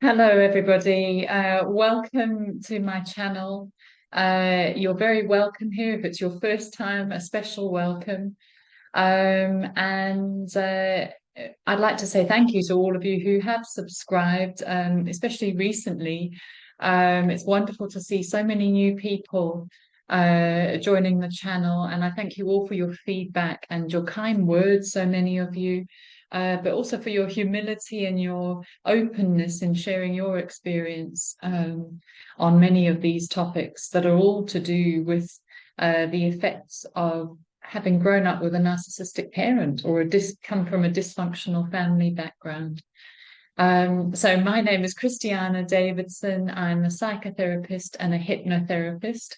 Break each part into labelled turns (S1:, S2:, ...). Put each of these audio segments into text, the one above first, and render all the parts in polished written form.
S1: Hello, everybody. Welcome to my channel. You're very welcome here. If it's your first time, a special welcome. And I'd like to say thank you to all of you who have subscribed, especially recently. It's wonderful to see so many new people joining the channel, and I thank you all for your feedback and your kind words, so many of you. But also for your humility and your openness in sharing your experience on many of these topics that are all to do with the effects of having grown up with a narcissistic parent or come from a dysfunctional family background. So my name is Christiana Davidson. I'm a psychotherapist and a hypnotherapist,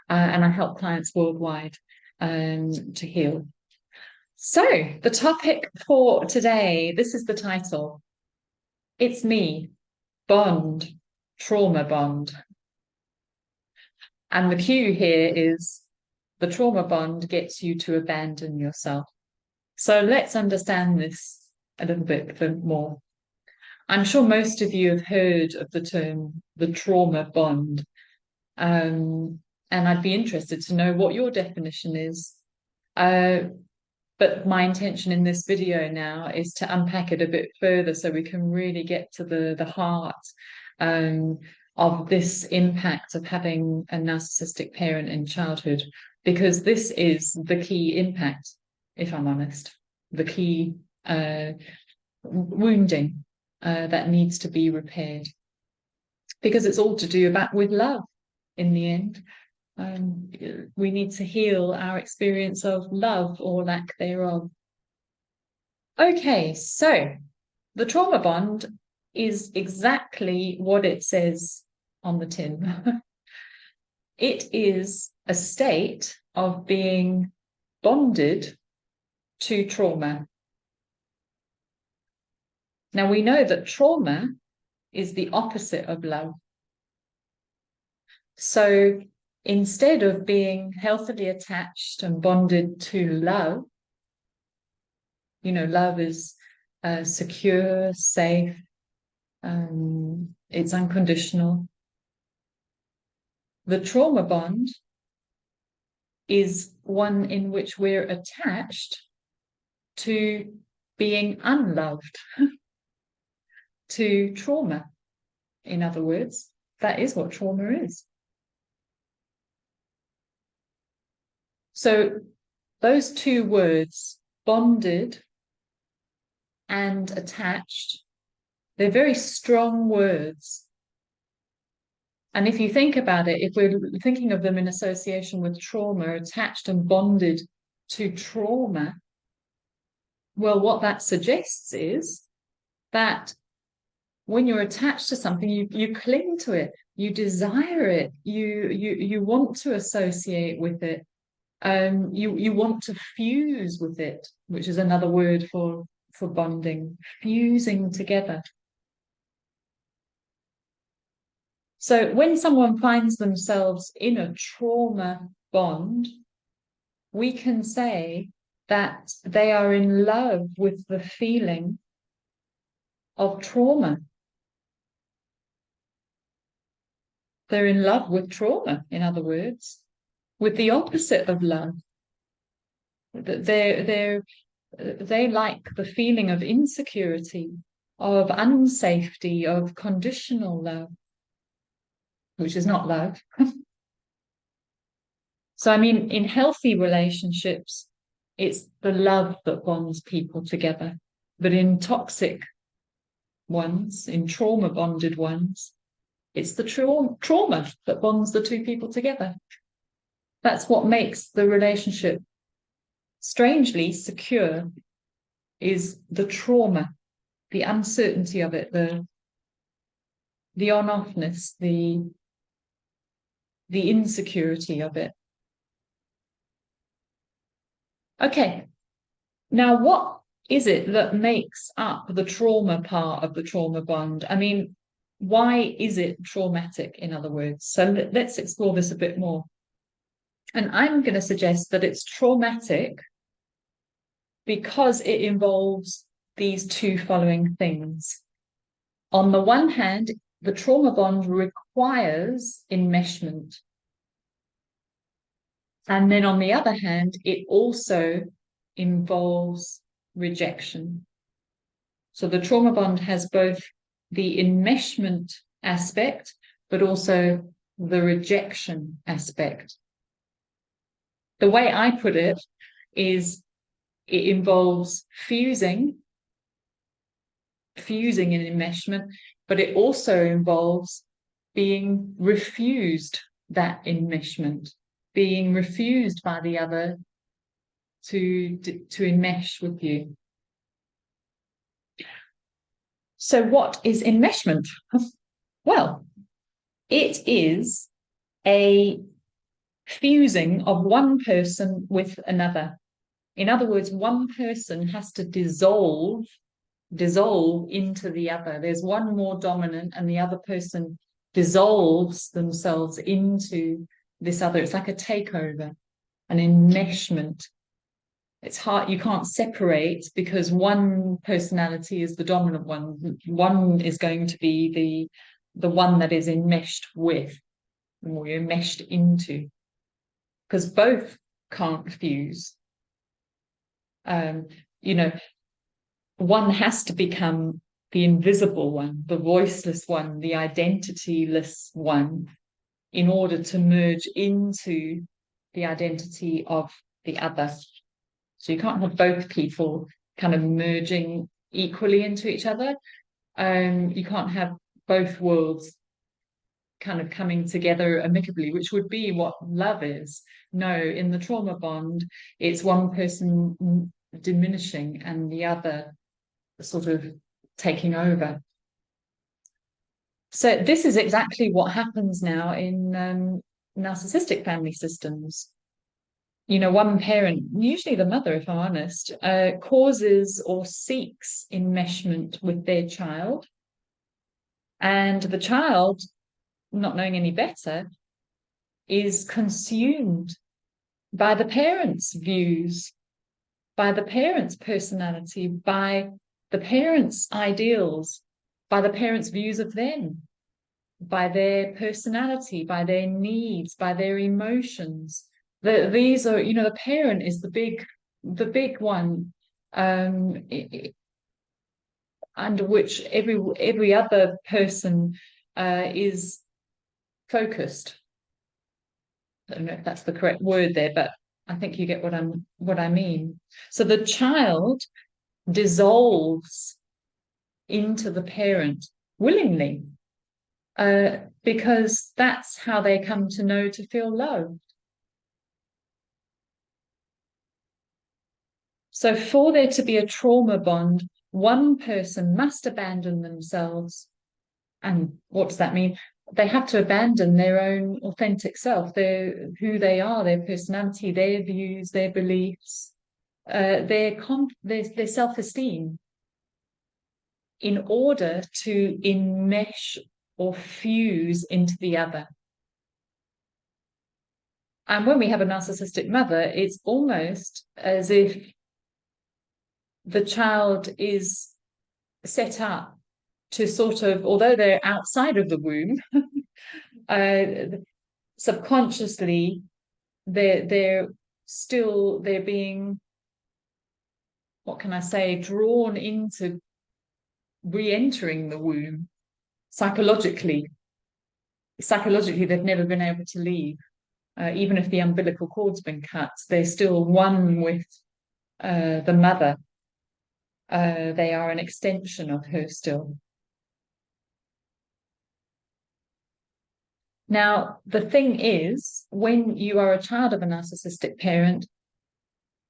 S1: and I help clients worldwide to heal. So the topic for today, this is the title. It's me, bond, trauma bond. And the cue here is the trauma bond gets you to abandon yourself. So let's understand this a little bit more. I'm sure most of you have heard of the term, the trauma bond. And I'd be interested to know what your definition is. But my intention in this video now is to unpack it a bit further so we can really get to the heart of this impact of having a narcissistic parent in childhood, because this is the key impact, if I'm honest, the key wounding that needs to be repaired, because it's all to do with love in the end. We need to heal our experience of love or lack thereof. Okay, so the trauma bond is exactly what it says on the tin. It is a state of being bonded to trauma. Now, we know that trauma is the opposite of love. So instead of being healthily attached and bonded to love, love is secure, safe, it's unconditional. The trauma bond is one in which we're attached to being unloved, to trauma. In other words, that is what trauma is. So those two words, bonded and attached, they're very strong words. And if you think about it, if we're thinking of them in association with trauma, attached and bonded to trauma, well, what that suggests is that when you're attached to something, you cling to it, you desire it, you want to associate with it, you want to fuse with it, which is another word for bonding, fusing together. So when someone finds themselves in a trauma bond, we can say that they are in love with the feeling of trauma. They're in love with trauma, in other words, with the opposite of love. They like the feeling of insecurity, of unsafety, of conditional love, which is not love. So, I mean, in healthy relationships, it's the love that bonds people together. But in toxic ones, in trauma-bonded ones, it's the trauma that bonds the two people together. That's what makes the relationship strangely secure, is the trauma, the uncertainty of it, the on-offness, the insecurity of it. Okay, now what is it that makes up the trauma part of the trauma bond? I mean, why is it traumatic, in other words? So let's explore this a bit more. And I'm going to suggest that it's traumatic because it involves these two following things. On the one hand, the trauma bond requires enmeshment. And then on the other hand, it also involves rejection. So the trauma bond has both the enmeshment aspect, but also the rejection aspect. The way I put it is it involves fusing in enmeshment, but it also involves being refused that enmeshment, being refused by the other to enmesh with you. So what is enmeshment? Well, it is a fusing of one person with another. In other words, one person has to dissolve into the other. There's one more dominant and the other person dissolves themselves into this other. It's like a takeover, an enmeshment. It's hard, you can't separate because one personality is the dominant one. One is going to be the one that is enmeshed with, or you're enmeshed into, because both can't fuse. You know, one has to become the invisible one, the voiceless one, the identityless one, in order to merge into the identity of the other. So you can't have both people kind of merging equally into each other. You can't have both worlds kind of coming together amicably, which would be what love is. No, in the trauma bond, it's one person diminishing and the other sort of taking over. So this is exactly what happens now in narcissistic family systems. You know, one parent, usually the mother, if I'm honest, causes or seeks enmeshment with their child. And the child, not knowing any better, is consumed by the parents' views, by the parents' personality, by the parents' ideals, by the parents' views of them, by their personality, by their needs, by their emotions. These are, you know, the parent is the big one, under which every other person is focused. I don't know if that's the correct word there, but I think you get what I mean. So the child dissolves into the parent willingly, because that's how they come to know to feel loved. So for there to be a trauma bond, one person must abandon themselves. And what does that mean? They have to abandon their own authentic self, who they are, their personality, their views, their beliefs, their self-esteem, in order to enmesh or fuse into the other. And when we have a narcissistic mother, it's almost as if the child is set up to sort of, although they're outside of the womb, subconsciously they're being, what can I say, drawn into re-entering the womb psychologically. Psychologically, they've never been able to leave. Even if the umbilical cord's been cut, they're still one with the mother. They are an extension of her still. Now, the thing is, when you are a child of a narcissistic parent,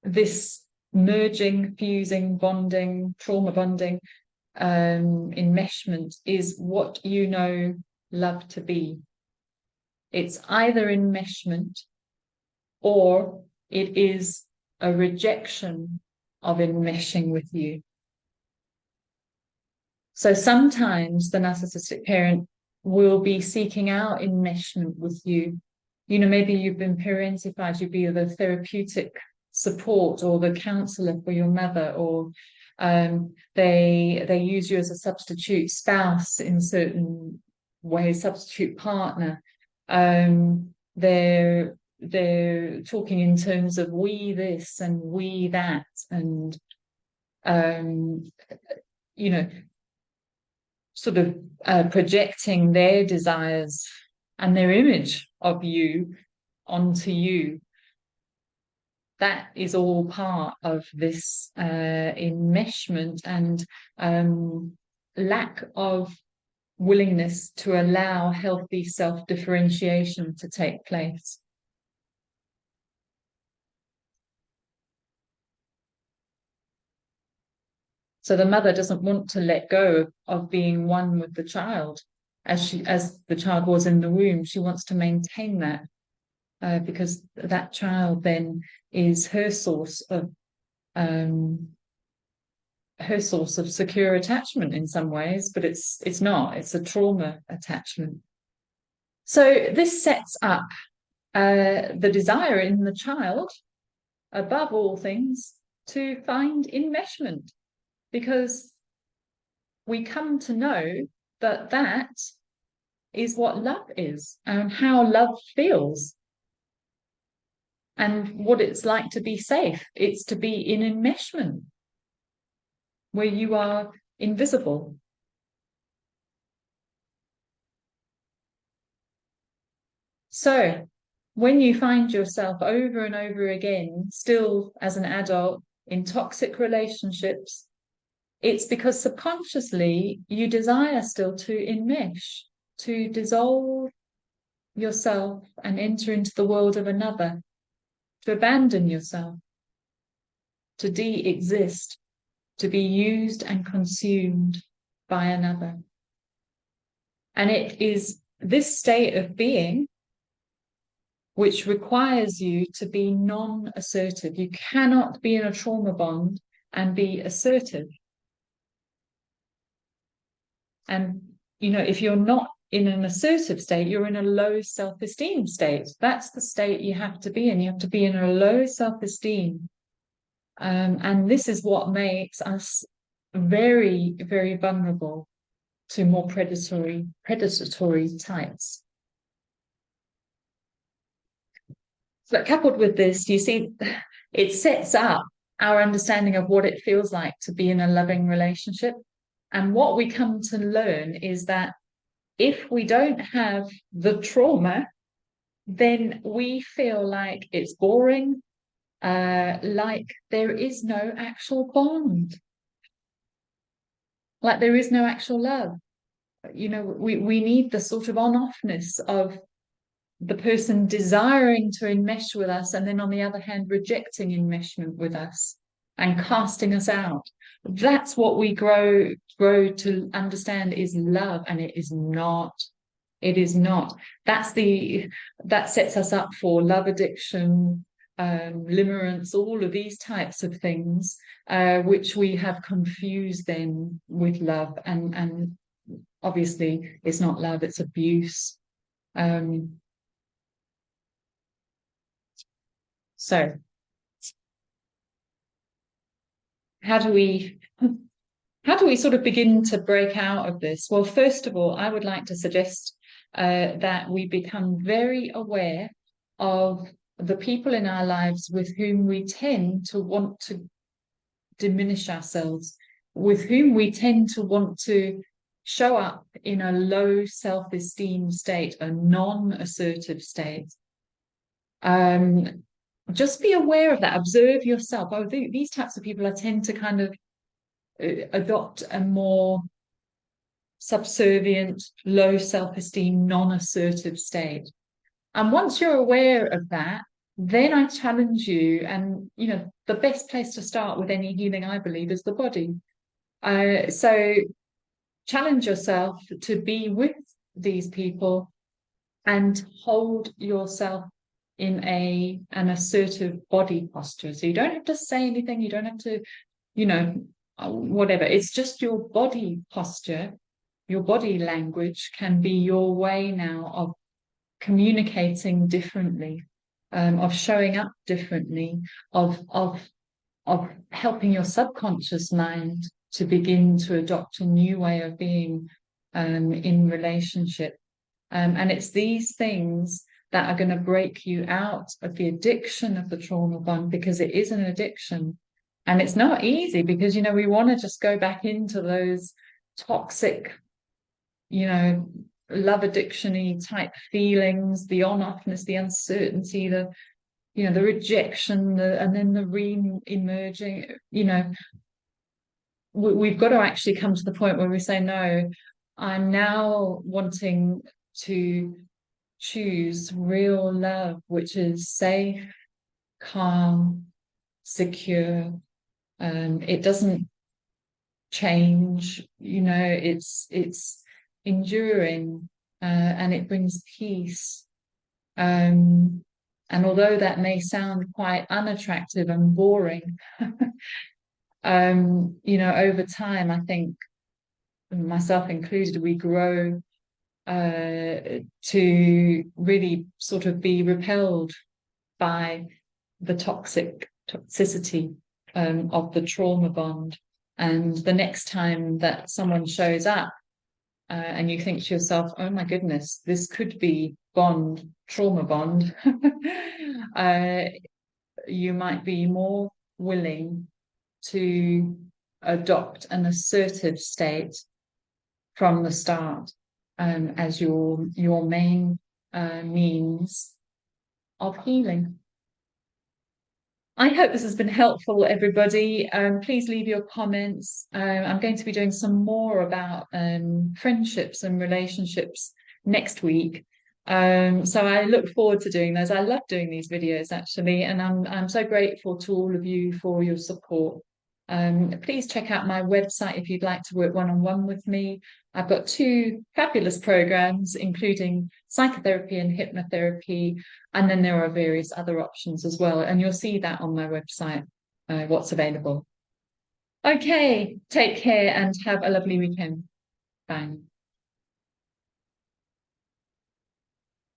S1: this merging, fusing, bonding, trauma bonding, enmeshment is what you know love to be. It's either enmeshment or it is a rejection of enmeshing with you. So sometimes the narcissistic parent will be seeking out enmeshment with you. You know, maybe you've been parentified, you'd be the therapeutic support or the counselor for your mother, or They use you as a substitute spouse in certain ways, substitute partner. They're talking in terms of we this and we that, and you know, sort of projecting their desires and their image of you onto you. That is all part of this enmeshment and lack of willingness to allow healthy self-differentiation to take place. So the mother doesn't want to let go of being one with the child as the child was in the womb. She wants to maintain that because that child then is her source of secure attachment in some ways, but it's not. It's a trauma attachment. So this sets up the desire in the child, above all things, to find enmeshment, because we come to know that that is what love is and how love feels and what it's like to be safe. It's to be in enmeshment, where you are invisible. So when you find yourself over and over again, still as an adult, in toxic relationships, it's because subconsciously you desire still to enmesh, to dissolve yourself and enter into the world of another, to abandon yourself, to de-exist, to be used and consumed by another. And it is this state of being which requires you to be non-assertive. You cannot be in a trauma bond and be assertive. And, you know, if you're not in an assertive state, you're in a low self-esteem state. That's the state you have to be in. You have to be in a low self-esteem. And this is what makes us very, very vulnerable to more predatory types. But coupled with this, you see, it sets up our understanding of what it feels like to be in a loving relationship. And what we come to learn is that if we don't have the trauma, then we feel like it's boring, like there is no actual bond, like there is no actual love. You know, we need the sort of on-offness of the person desiring to enmesh with us, and then on the other hand, rejecting enmeshment with us and casting us out. That's what we grow to understand is love, and it is not. It is not. That sets us up for love addiction, limerence, all of these types of things, which we have confused then with love, and obviously it's not love, it's abuse. So how do we sort of begin to break out of this? Well, first of all, I would like to suggest that we become very aware of the people in our lives with whom we tend to want to diminish ourselves, with whom we tend to want to show up in a low self-esteem state, a non-assertive state. Just be aware of that. Observe yourself. Oh, these types of people, I tend to kind of adopt a more subservient, low self-esteem, non-assertive state. And once you're aware of that, then I challenge you, and you know, the best place to start with any healing, I believe, is the body. So challenge yourself to be with these people and hold yourself in an assertive body posture. So you don't have to say anything, you don't have to, you know, whatever. It's just your body posture, your body language can be your way now of communicating differently, of showing up differently, of of helping your subconscious mind to begin to adopt a new way of being in relationship. And it's these things that are going to break you out of the addiction of the trauma bond, because it is an addiction. And it's not easy because, you know, we want to just go back into those toxic, you know, love addiction-y type feelings, the on-offness, the uncertainty, the, you know, the rejection, and then the re-emerging, you know, we've got to actually come to the point where we say, no, I'm now wanting to choose real love, which is safe, calm, secure. It doesn't change, you know, it's enduring, and it brings peace. And although that may sound quite unattractive and boring, you know, over time, I think, myself included, we grow to really sort of be repelled by the toxicity of the trauma bond. And the next time that someone shows up, and you think to yourself, oh my goodness, this could be trauma bond, you might be more willing to adopt an assertive state from the start, as your main means of healing. I hope this has been helpful, everybody. Please leave your comments. I'm going to be doing some more about friendships and relationships next week. So I look forward to doing those. I love doing these videos, actually, and I'm so grateful to all of you for your support. Please check out my website if you'd like to work one-on-one with me. I've got 2 fabulous programs, including psychotherapy and hypnotherapy, and then there are various other options as well. And you'll see that on my website, what's available. Okay, take care and have a lovely weekend. Bye.